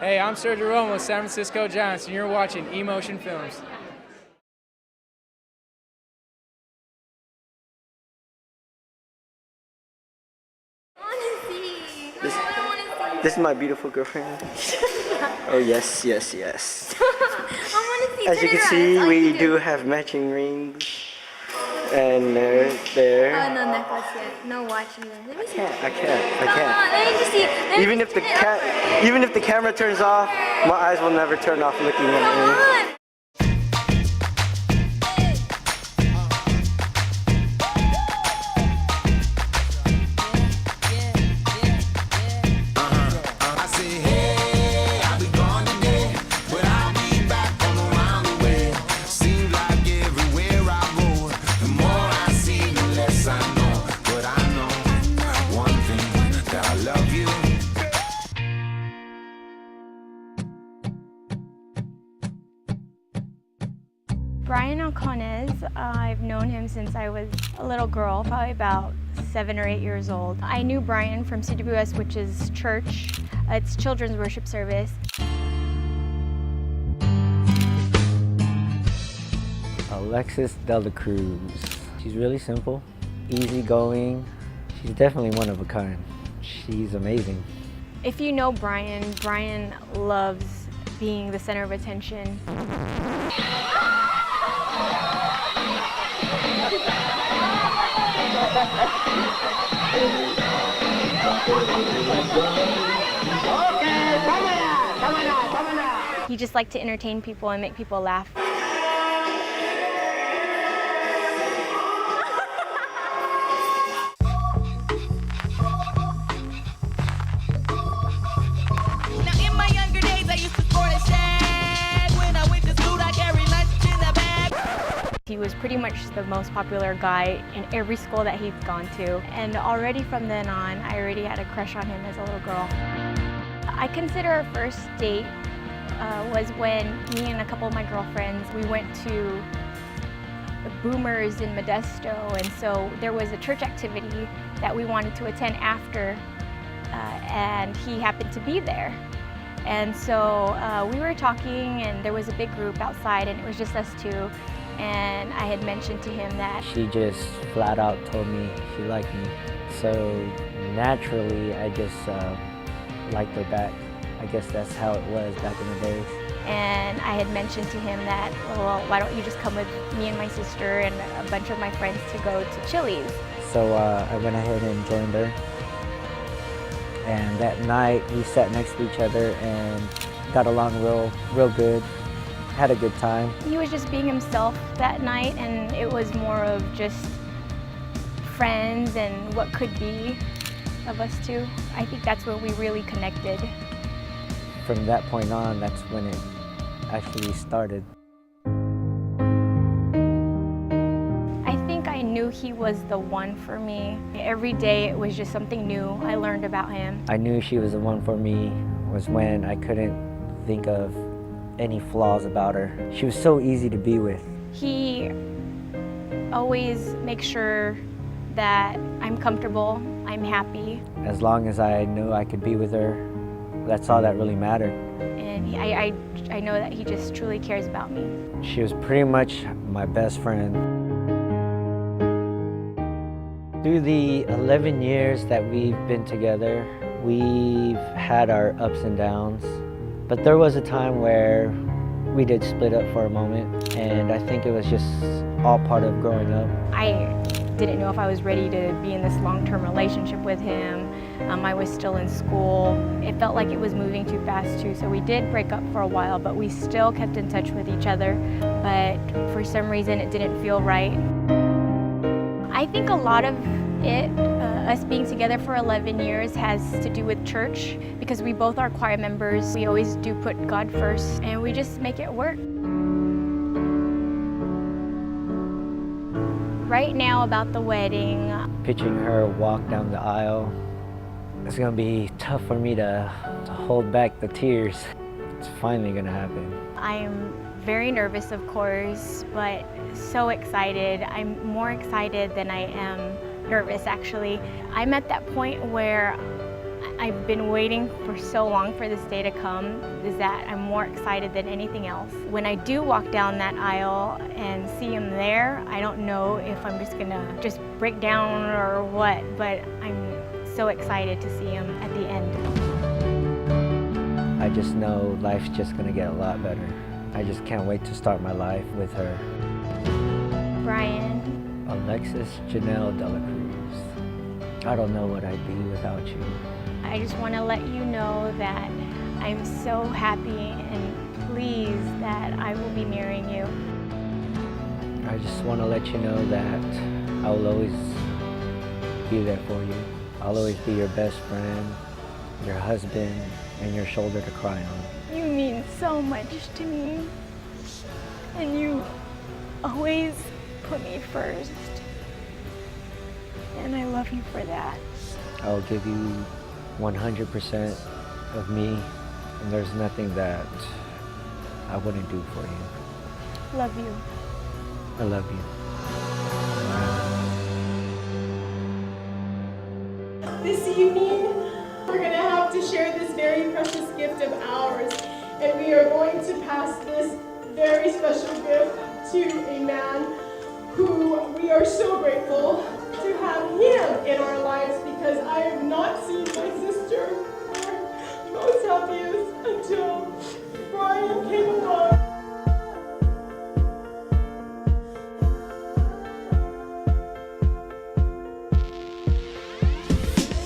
Hey, I'm Sergio Romo with San Francisco Giants, and you're watching Emotion Films. This is my beautiful girlfriend. Oh yes, yes, yes. I want to see. As you can see, we do have matching rings. And there. Oh, no necklace yet. No watch either. Let me see. I can't. Let me just see. Even if the camera turns off, my eyes will never turn off looking at me. Brian&AlexisWedVid, I've known him since I was a little girl, probably about 7 or 8 years old. I knew Brian from CWS, which is church. It's children's worship service. Alexis Delta Cruz. She's really simple, easygoing. She's definitely one of a kind. She's amazing. If you know Brian, Brian loves being the center of attention. He just liked to entertain people and make people laugh. He was pretty much the most popular guy in every school that he'd gone to. And already from then on, I already had a crush on him as a little girl. I consider our first date was when me and a couple of my girlfriends, we went to the Boomers in Modesto. And so there was a church activity that we wanted to attend after, and he happened to be there. And so we were talking, and there was a big group outside, and it was just us two. And I had mentioned to him that she just flat out told me she liked me. So naturally, I just liked her back. I guess that's how it was back in the days. And I had mentioned to him that, well, why don't you just come with me and my sister and a bunch of my friends to go to Chili's. So I went ahead and joined her. And that night, we sat next to each other and got along real good. Had a good time. He was just being himself that night, and it was more of just friends and what could be of us two. I think that's where we really connected. From that point on, that's when it actually started. I think I knew he was the one for me. Every day it was just something new I learned about him. I knew she was the one for me was when I couldn't think of any flaws about her. She was so easy to be with. He always makes sure that I'm comfortable, I'm happy. As long as I knew I could be with her, that's all that really mattered. And I know that he just truly cares about me. She was pretty much my best friend. Through the 11 years that we've been together, we've had our ups and downs. But there was a time where we did split up for a moment, and I think it was just all part of growing up. I didn't know if I was ready to be in this long-term relationship with him. I was still in school. It felt like it was moving too fast too, so we did break up for a while, but we still kept in touch with each other. But for some reason, it didn't feel right. I think a lot of it, us being together for 11 years, has to do with church, because we both are choir members. We always do put God first, and we just make it work. Right now, about the wedding. Picturing her walk down the aisle, it's gonna be tough for me to hold back the tears. It's finally gonna happen. I'm very nervous, of course, but so excited. I'm more excited than I am nervous, actually. I'm at that point where I've been waiting for so long for this day to come is that I'm more excited than anything else. When I do walk down that aisle and see him there, I don't know if I'm just gonna break down or what, but I'm so excited to see him at the end. I just know life's just gonna get a lot better. I just can't wait to start my life with her. Brian. Alexis Janelle Dela Cruz. I don't know what I'd be without you. I just want to let you know that I'm so happy and pleased that I will be marrying you. I just want to let you know that I will always be there for you. I'll always be your best friend, your husband, and your shoulder to cry on. You mean so much to me, and you always put me first, and I love you for that. I'll give you 100% of me, and there's nothing that I wouldn't do for you. Love you. I love you. This evening, we're going to have to share this very precious gift of ours, and we are going to pass this very special gift to a man who we are so grateful to have him in our lives, because I have not seen my sister most happiest until Brian came along.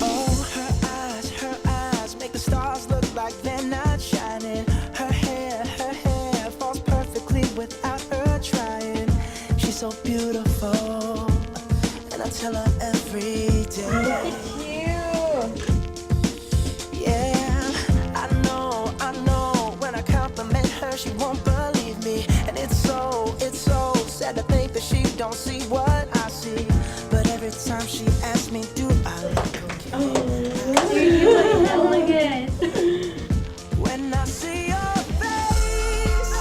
Oh, her eyes make the stars look like they're not shining. Her hair falls perfectly without her trying. She's so beautiful, and I tell her every day. Look at you. Yeah, I know, when I compliment her, she won't believe me. And it's so sad to think that she don't see what I see. But every time she asks me, do I look okay? You look good. When I see your face,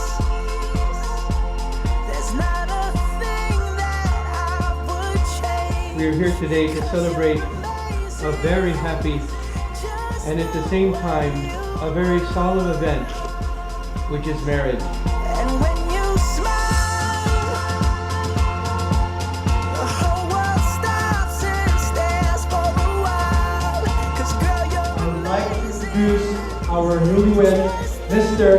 there's not a thing that I would change. We are here today to celebrate a very happy and at the same time a very solemn event, which is marriage. And when you smile, the whole world stops and stares for a while. 'Cause girl, I would like to introduce our newlywed, Mr.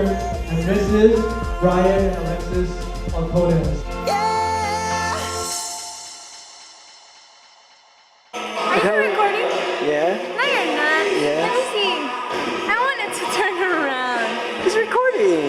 and Mrs. Brian and Alexis Wedvid. yeah. Are you recording? Yeah? No, you're not. Yes. Let me see. I want it to turn around. He's recording.